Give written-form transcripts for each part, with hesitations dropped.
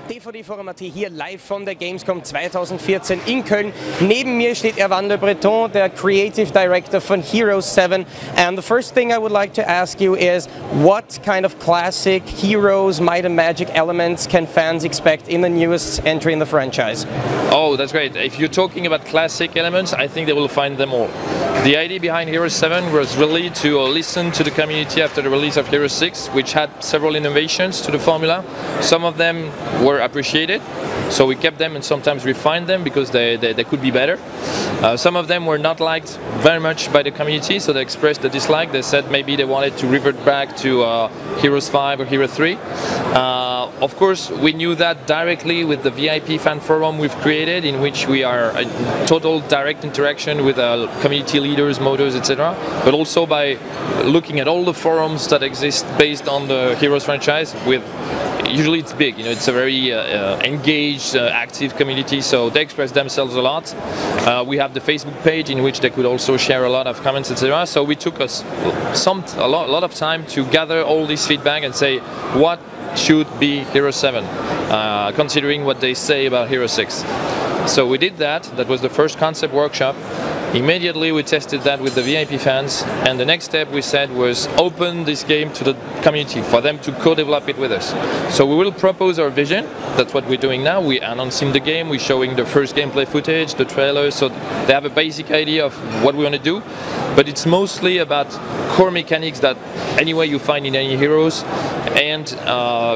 DVD-Format hier live von der Gamescom 2014 in Köln. Neben mir steht Erwan, Breton, der Creative Director von Heroes 7. And the first thing I would like to ask you is, what kind of classic Heroes, Might and Magic elements can fans expect in the newest entry in the franchise? Oh, that's great. If you're talking about classic elements, I think they will find them all. The idea behind Heroes 7 was really to listen to the community after the release of Heroes 6, which had several innovations to the formula. Some of them were appreciated, so we kept them and sometimes refined them because they could be better. Some of them were not liked very much by the community, so they expressed the dislike. They said maybe they wanted to revert back to Heroes 5 or Heroes 3. Of course, we knew that directly with the VIP fan forum we've created, in which we are a total direct interaction with community leaders, moders, etc. But also by looking at all the forums that exist based on the Heroes franchise. Usually it's big, it's a very engaged, active community, so they express themselves a lot. We have the Facebook page in which they could also share a lot of comments, etc. So we took us a lot of time to gather all this feedback and say what should be Heroes 7, considering what they say about Heroes 6. So we did that. That was the first concept workshop. Immediately we tested that with the VIP fans, and the next step we said was open this game to the community for them to co-develop it with us. So we will propose our vision. That's what we're doing now. We're announcing the game, we're showing the first gameplay footage, the trailers, so they have a basic idea of what we want to do. But it's mostly about core mechanics that anyway you find in any Heroes, and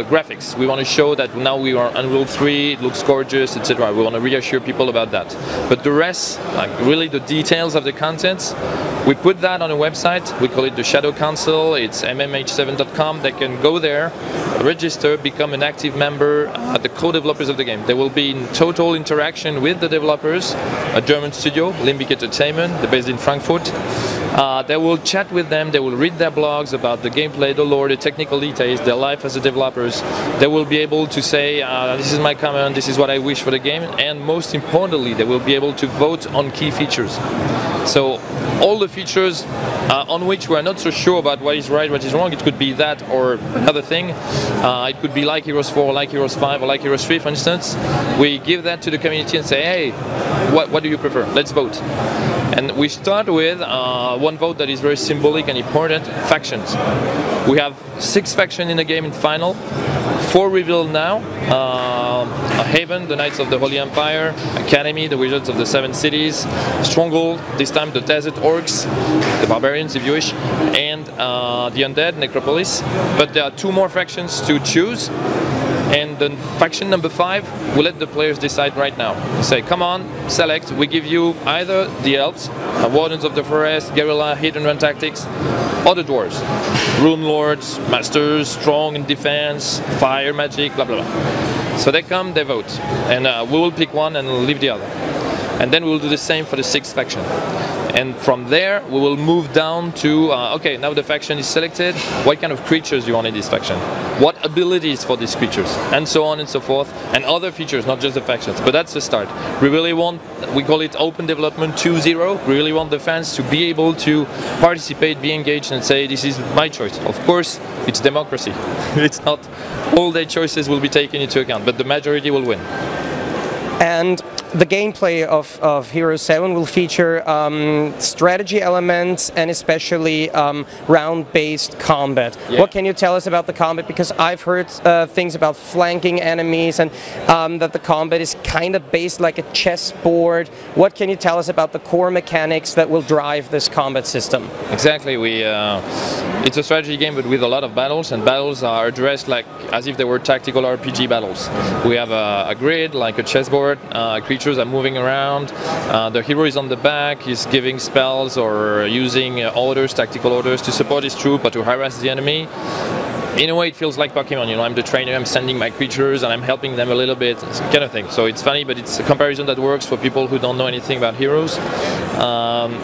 graphics. We want to show that now we are Unreal 3, it looks gorgeous, etc. We want to reassure people about that. But the rest, like really the details of the contents, we put that on a website. We call it the Shadow Council. It's mmh7.com. They can go there, register, become an active member at the co-developers of the game. They will be in total interaction with the developers, a German studio, Limbic Entertainment, they're based in Frankfurt. They will chat with them, they will read their blogs about the gameplay, the lore, the technical details, their life as the developers. They will be able to say, this is my comment, this is what I wish for the game, and most importantly, they will be able to vote on key features. So all the features on which we are not so sure about what is right, what is wrong, it could be that or another thing. It could be like Heroes 4, like Heroes 5, or like Heroes 3, for instance. We give that to the community and say, hey, what do you prefer? Let's vote. And we start with one vote that is very symbolic and important, factions. We have 6 factions in the game in final, 4 revealed now. Haven, the Knights of the Holy Empire, Academy, the Wizards of the 7 Cities, Stronghold, this time the Desert Orcs, the Barbarians if you wish, and the Undead, Necropolis. But there are 2 more factions to choose. And then faction number 5, we let the players decide right now. We say, come on, select, we give you either the elves, Wardens of the Forest, Guerrilla, Hit and Run Tactics, or the dwarves. Rune Lords, Masters, strong in defense, fire, magic, blah blah blah. So they come, they vote, and we will pick one and leave the other. And then we will do the same for the 6th faction. And from there, we will move down to, okay, now the faction is selected, what kind of creatures you want in this faction? What abilities for these creatures? And so on and so forth, and other features, not just the factions, but that's the start. We really want, we call it Open Development 2.0, we really want the fans to be able to participate, be engaged, and say, this is my choice. Of course, it's democracy. It's not all their choices will be taken into account, but the majority will win. And the gameplay of Heroes 7 will feature strategy elements and especially round-based combat. Yeah. What can you tell us about the combat? Because I've heard things about flanking enemies and that the combat is kind of based like a chessboard. What can you tell us about the core mechanics that will drive this combat system? Exactly. It's a strategy game but with a lot of battles, and battles are addressed like as if they were tactical RPG battles. We have a grid like a chessboard, creatures are moving around, the hero is on the back, he's giving spells or using orders, tactical orders to support his troop or to harass the enemy. In a way it feels like Pokemon, I'm the trainer, I'm sending my creatures and I'm helping them a little bit, kind of thing. So it's funny, but it's a comparison that works for people who don't know anything about Heroes.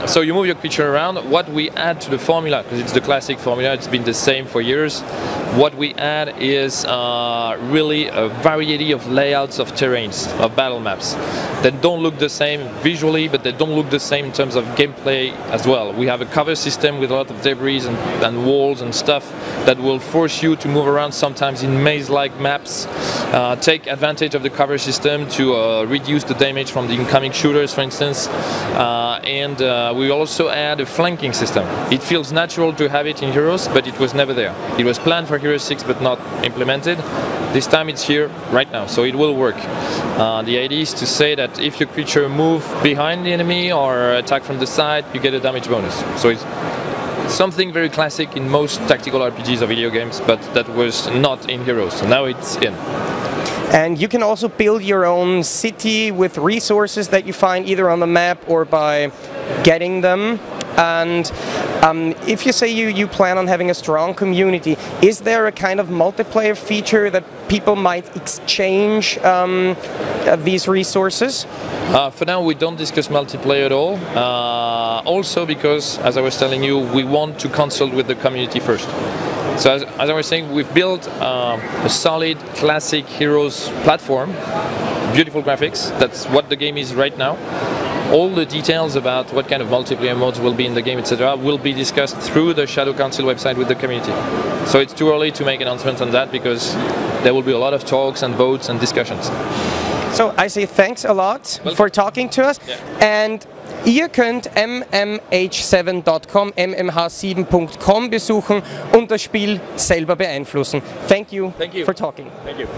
So you move your creature around. What we add to the formula, because it's the classic formula, it's been the same for years, what we add is really a variety of layouts of terrains, of battle maps that don't look the same visually, but they don't look the same in terms of gameplay as well. We have a cover system with a lot of debris and walls and stuff that will force push you to move around sometimes in maze-like maps, take advantage of the cover system to reduce the damage from the incoming shooters, for instance, and we also add a flanking system. It feels natural to have it in Heroes, but it was never there. It was planned for Heroes 6 but not implemented. This time it's here right now, so it will work. The idea is to say that if your creature move behind the enemy or attack from the side, you get a damage bonus. So it's something very classic in most tactical RPGs or video games, but that was not in Heroes, so now it's in. And you can also build your own city with resources that you find either on the map or by getting them. And if you say you plan on having a strong community, is there a kind of multiplayer feature that people might exchange these resources? For now we don't discuss multiplayer at all, also because, as I was telling you, we want to consult with the community first. So as I was saying, we've built a solid classic Heroes platform, beautiful graphics, that's what the game is right now. All the details about what kind of multiplayer modes will be in the game, etc., will be discussed through the Shadow Council website with the community. So it's too early to make announcements on that because there will be a lot of talks and votes and discussions. So I say thanks a lot for talking to us. Yeah. And ihr könnt mmh7.com, mmh7.com besuchen und das Spiel selber beeinflussen. Thank you for talking. Thank you.